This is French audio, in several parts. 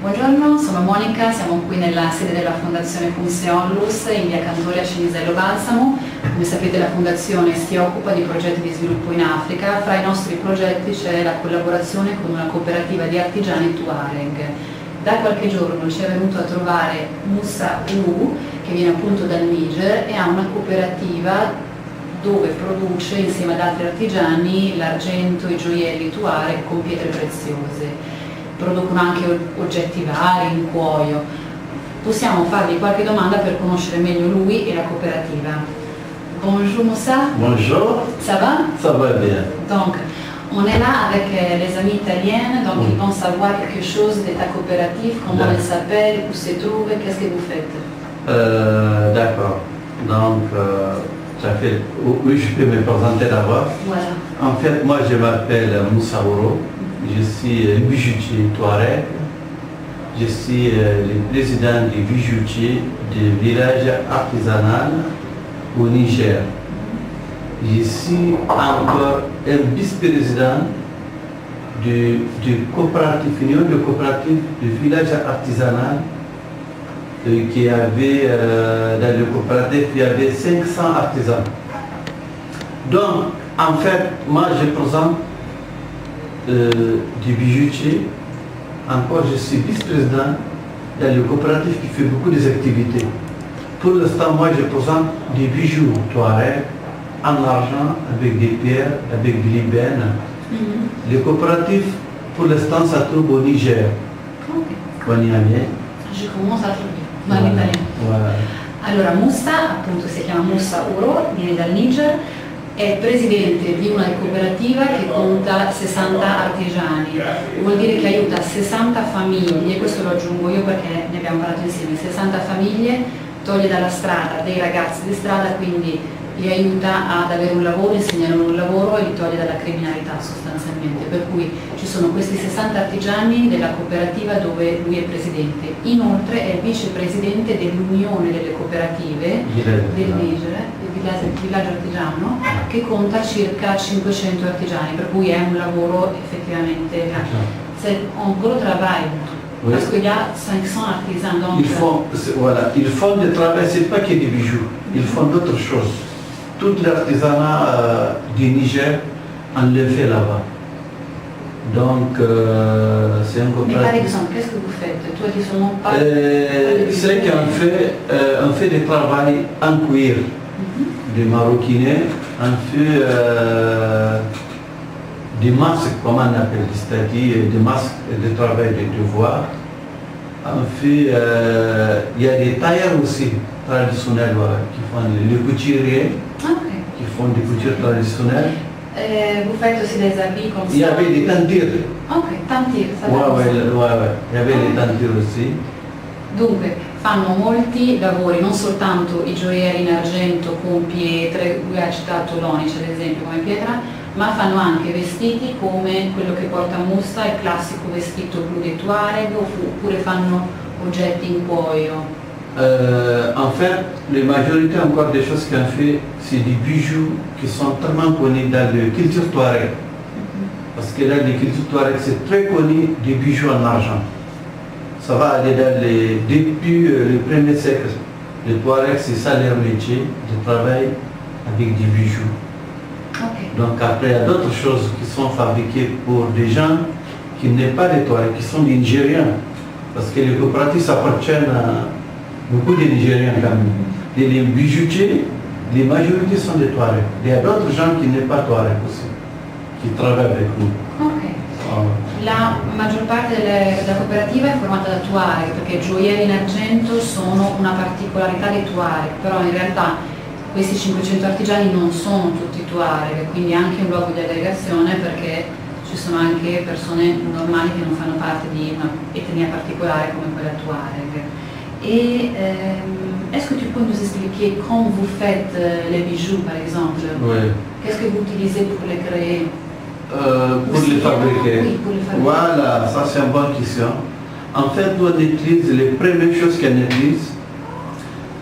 Buongiorno, sono Monica, siamo qui nella sede della Fondazione Funse Onlus in via Cantoria Cinisello Balsamo. Come sapete la Fondazione si occupa di progetti di sviluppo in Africa. Fra i nostri progetti c'è la collaborazione con una cooperativa di artigiani Tuareg. Da qualche giorno ci è venuto a trovare Moussa Ourou, che viene appunto dal Niger e ha una cooperativa dove produce insieme ad altri artigiani l'argento, i gioielli Tuareg con pietre preziose. Producono anche oggetti vari in cuoio. Possiamo fargli qualche domanda per conoscere meglio lui e la cooperativa. Bonjour Moussa. Bonjour. Ça va? Ça va bien. Donc, on est là avec les amis italiennes, donc ils vont savoir quelque chose de ta coopérative, comment elle s'appelle, où se trouve, qu'est-ce que vous faites? D'accord. Donc, ça fait... Oui, je peux me présenter d'abord. Voilà. En fait, moi, je m'appelle Moussa Ourou. Je suis bijoutier Touareg. Je suis le président du bijoutier du village artisanal au Niger. Je suis encore un vice-président du coopérative, union de coopérative du village artisanal qui avait, dans le coopérative, il y avait 500 artisans. Donc, en fait, moi, je présente du bijoutier. Encore, je suis vice-président dans le coopérative qui fait beaucoup d'activités. Pour l'instant, moi, je présente des bijoux Touareg en argent, avec des pierres, avec des libènes. Le coopératif, pour l'instant, ça trouve au Niger. Au Niamey. Je commence à trouver, ma in italiano. Voilà. Allora, Moussa, appunto si chiama Moussa Ourou, viene dal Niger, è presidente di una cooperativa che conta 60 artigiani, vuol dire che aiuta 60 famiglie, questo lo aggiungo io perché ne abbiamo parlato insieme, 60 famiglie, toglie dalla strada dei ragazzi di strada, quindi li aiuta ad avere un lavoro, insegna loro un lavoro e li toglie dalla criminalità sostanzialmente, per cui ci sono questi 60 artigiani della cooperativa dove lui è presidente, inoltre è vicepresidente dell'Unione delle Cooperative del Niger, il villaggio artigiano, che conta circa 500 artigiani, per cui è un lavoro effettivamente c'est un gros travail. Oui. Parce qu'il y a 500 artisans. Donc, ils font du travail, c'est pas que des bijoux, ils font d'autres choses. Tout l'artisanat du Niger, on le fait là-bas. Donc, c'est un mais coopérative. par exemple, qu'est-ce que vous faites? Toi qui sont pas... C'est qu'on fait du travail en cuir, des maroquinets, on fait des masques, comment on appelle, c'est-à-dire des masques de travail de devoir. On fait, il y a des tailleurs aussi traditionnels qui font les couturiers, qui font des coutures traditionnelles. Vous faites aussi des habits comme ça? Il y avait des tentures. Ok, tantire, ça Ouais, il y avait des tentures aussi. Dunque, fanno molti lavori, non soltanto i gioielli in argento con pietre, lui ha citato l'onice ad esempio come pietra, ma fanno anche vestiti come quello che porta Moussa, il classico vestito blu dei Tuareg, oppure fanno oggetti in cuoio. En fait, la majorité encore des choses qu'on fait, c'est des bijoux qui sont tellement connus dans la culture Touareg. Parce que dans la culture Touareg, c'est très connu des bijoux en argent. Ça va aller depuis le premier siècle. Les Touaregs, c'est ça leur métier, de travailler avec des bijoux. Donc après, il y a d'autres choses qui sont fabriquées pour des gens qui n'est pas des Touaregs, qui sont des Nigériens. Parce que les coopératives appartiennent à beaucoup de Nigériens quand même. Et les bijoutiers, les majorités sont des Touaregs. Il y a d'autres gens qui n'est pas Touaregs aussi, qui travaillent avec nous. La maggior parte della cooperativa è formata da Tuareg, perché i gioielli in argento sono una particolarità dei Tuareg, però in realtà questi 500 artigiani non sono tutti Tuareg, quindi è anche un luogo di aggregazione perché ci sono anche persone normali che non fanno parte di una etnia particolare come quella Tuareg. Et est-ce que tu peux nous expliquer quand vous faites les bijoux par exemple? Oui. Qu'est-ce que vous utilisez pour les créer? Pour les fabriquer. Oui, pour les fabriquer. Voilà, ça c'est une bonne question. En fait, nous on utilise les premières choses qu'on utilise.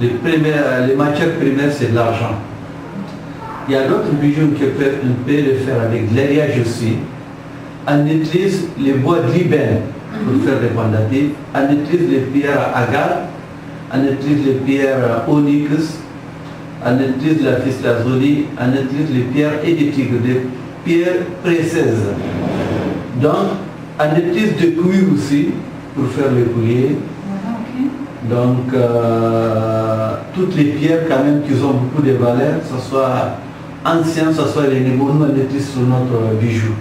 Les matières premières, c'est de l'argent. Il y a d'autres bijoux qu'on peut le faire avec de l'alliage aussi. On utilise les bois de libène. pour faire des pendatives. On utilise les pierres agate, on utilise les pierres onyx, on utilise la lazuli, on utilise les pierres éditiques, des pierres précieuses. Donc, on utilise du cuir aussi pour faire les colliers. Donc, toutes les pierres quand même qui ont beaucoup de valeur, que ce soit ancien, que ce soit les niveaux, nous on utilise sur notre bijou.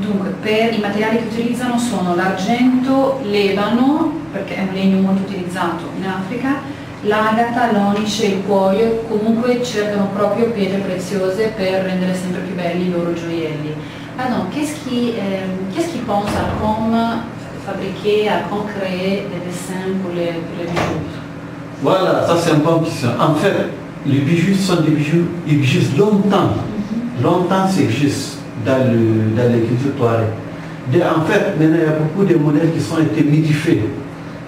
Dunque, per i materiali che utilizzano sono l'argento, l'ebano, perché è un legno molto utilizzato in Africa, l'agata, l'onice, il cuoio, comunque cercano proprio pietre preziose per rendere sempre più belli i loro gioielli. Pardon, qu'est-ce qui pense à comme fabriquer, à comme créer des dessins pour les bijoux? Voilà, ça c'est une bonne question. En fait, les bijoux sont des bijoux, ils existent longtemps. Longtemps, ça existe dans les cultures touareg. En fait, maintenant, il y a beaucoup de modèles qui ont été modifiés.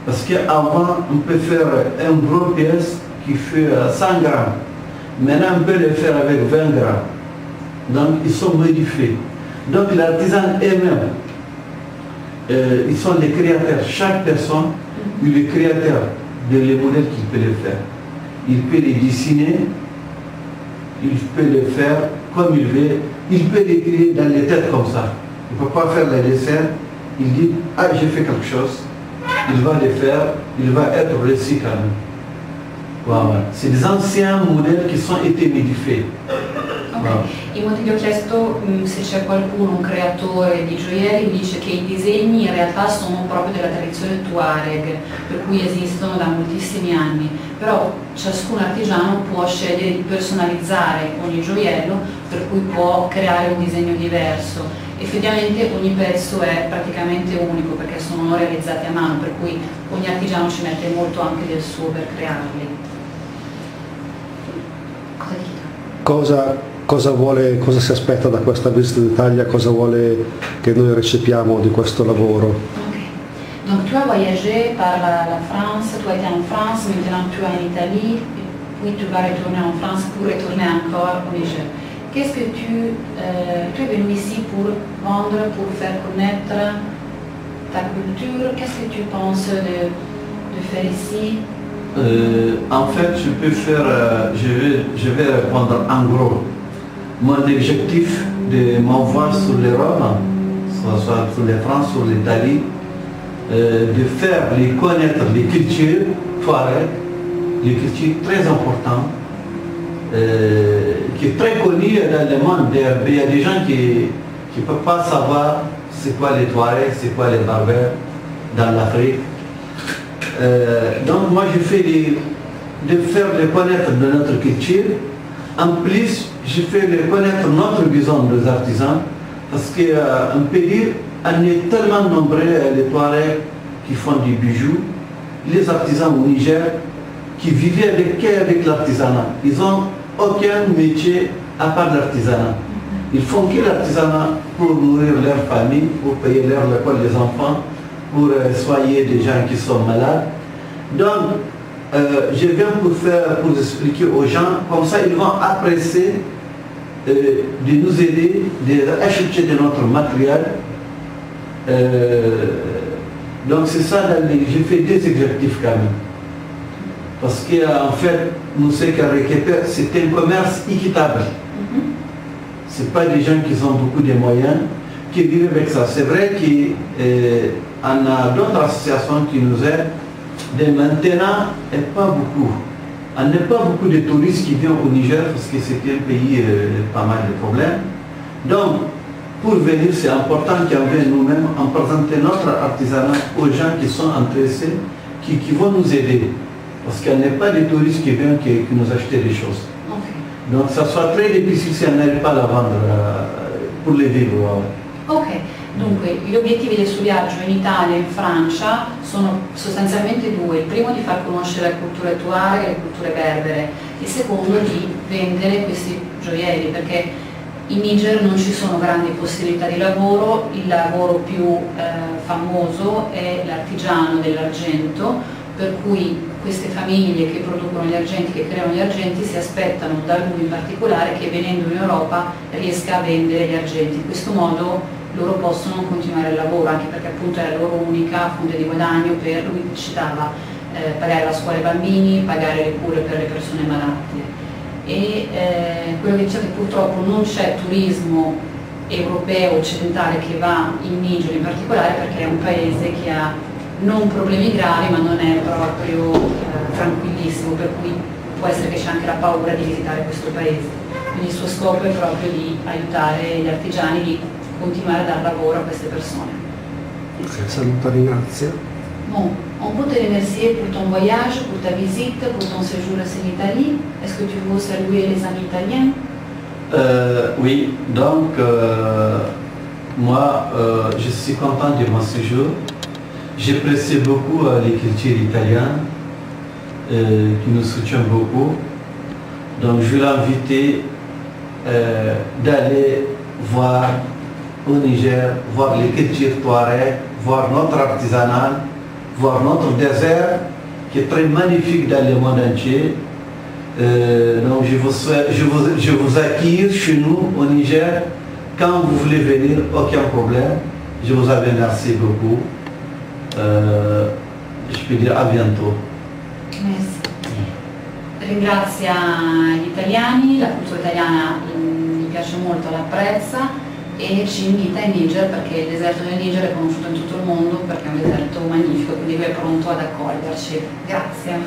Parce qu'avant, on peut faire une grosse pièce qui fait 100 grammes. Maintenant, on peut le faire avec 20 grammes. Donc, ils sont modifiés. Donc, l'artisan eux-mêmes, ils sont les créateurs. Chaque personne est le créateur de les modèles qu'il peut le faire. Il peut les dessiner, il peut les faire comme il veut, il peut les créer dans les têtes comme ça. Il ne peut pas faire les dessins, il dit « Ah, j'ai fait quelque chose », il va le faire, il va être réussi quand même. Voilà. C'est des anciens modèles qui ont été modifiés. In molti gli ho chiesto se c'è qualcuno, un creatore di gioielli, mi dice che i disegni in realtà sono proprio della tradizione Tuareg, per cui esistono da moltissimi anni, però ciascun artigiano può scegliere di personalizzare ogni gioiello, per cui può creare un disegno diverso. Effettivamente ogni pezzo è praticamente unico perché sono realizzati a mano, per cui ogni artigiano ci mette molto anche del suo per crearli. Cosa si aspetta da questa visita d'Italia, cosa vuole che noi recepiamo di questo lavoro? Okay. Donc tu as voyagé par la France, tu as été en France, maintenant tu es en Italie, puis tu vas retourner en France pour retourner encore au Niger. Qu'est-ce que tu es venu ici pour vendre, pour faire connaître ta culture? Qu'est-ce que tu penses de faire ici? En fait, je vais répondre en gros. Mon objectif de m'envoyer sur l'Europe, soit sur la France, sur l'Italie, de faire les connaître les cultures touareg, les cultures très importantes, qui est très connue dans le monde. Il y a des gens qui ne peuvent pas savoir c'est quoi les Touaregs, c'est quoi les Berbères dans l'Afrique. Donc moi je fais de faire les connaître de notre culture. En plus, je fais les connaître notre vision des artisans, parce qu'on peut dire on est tellement nombreux les Touaregs qui font des bijoux, les artisans au Niger qui vivaient avec l'artisanat. Ils n'ont aucun métier à part l'artisanat. Ils font que l'artisanat pour nourrir leur famille, pour payer l'école des enfants, pour soigner des gens qui sont malades. Donc, je viens pour expliquer aux gens, comme ça ils vont apprécier de nous aider, d'acheter de notre matériel. Donc c'est ça, j'ai fait des objectifs quand même. Parce qu'en fait, nous ce qu'on récupère, c'est un commerce équitable. Ce n'est pas des gens qui ont beaucoup de moyens, qui vivent avec ça. C'est vrai qu'on a d'autres associations qui nous aident, mais maintenant, et pas beaucoup. On n'a pas beaucoup de touristes qui viennent au Niger parce que c'est un pays pas mal de problèmes. Donc, pour venir, c'est important qu'on vienne nous-mêmes en présenter notre artisanat aux gens qui sont intéressés, qui vont nous aider. Parce qu'il n'y a pas de touristes qui viennent qui nous achètent des choses. Okay. Donc, ça soit très difficile si on n'arrive pas à la vendre pour les vivre. Ok. Dunque, gli obiettivi del suo viaggio in Italia e in Francia sono sostanzialmente due: il primo di far conoscere le culture tuareg e le culture berbere, il secondo di vendere questi gioielli, perché in Niger non ci sono grandi possibilità di lavoro, il lavoro più famoso è l'artigiano dell'argento, per cui queste famiglie che producono gli argenti, che creano gli argenti, si aspettano da lui in particolare che venendo in Europa riesca a vendere gli argenti. In questo modo loro possono continuare il lavoro, anche perché appunto è la loro unica fonte di guadagno per, lui citava, pagare la scuola ai bambini, pagare le cure per le persone malate. E quello che dice che purtroppo non c'è turismo europeo occidentale che va in Niger in particolare, perché è un paese che ha non problemi gravi ma non è proprio tranquillissimo, per cui può essere che c'è anche la paura di visitare questo paese. Quindi il suo scopo è proprio di aiutare gli artigiani, di continuare a dar lavoro a queste persone. Saluta, ringrazia. Bon, on peut te remercier pour ton voyage, pour ta visite, pour ton séjour en Italie. Est-ce que tu veux saluer les amis italiens? Oui, donc moi je suis content de mon séjour. J'apprécie beaucoup les cultures italiennes qui nous soutiennent beaucoup. Donc je vais l'inviter d'aller voir au Niger, voir les cultures touareg, voir notre artisanat, voir notre désert qui est très magnifique dans le monde entier. Donc je vous accueille chez nous au Niger. Quand vous voulez venir, aucun problème. Je vous remercie beaucoup. Je peux dire à bientôt. Merci. Ringrazia gli italiani, la cultura italiana gli piace molto, l'apprezza e ci invita in Niger perché il deserto del Niger è conosciuto in tutto il mondo perché è un deserto magnifico, quindi lui è pronto ad accoglierci. Grazie.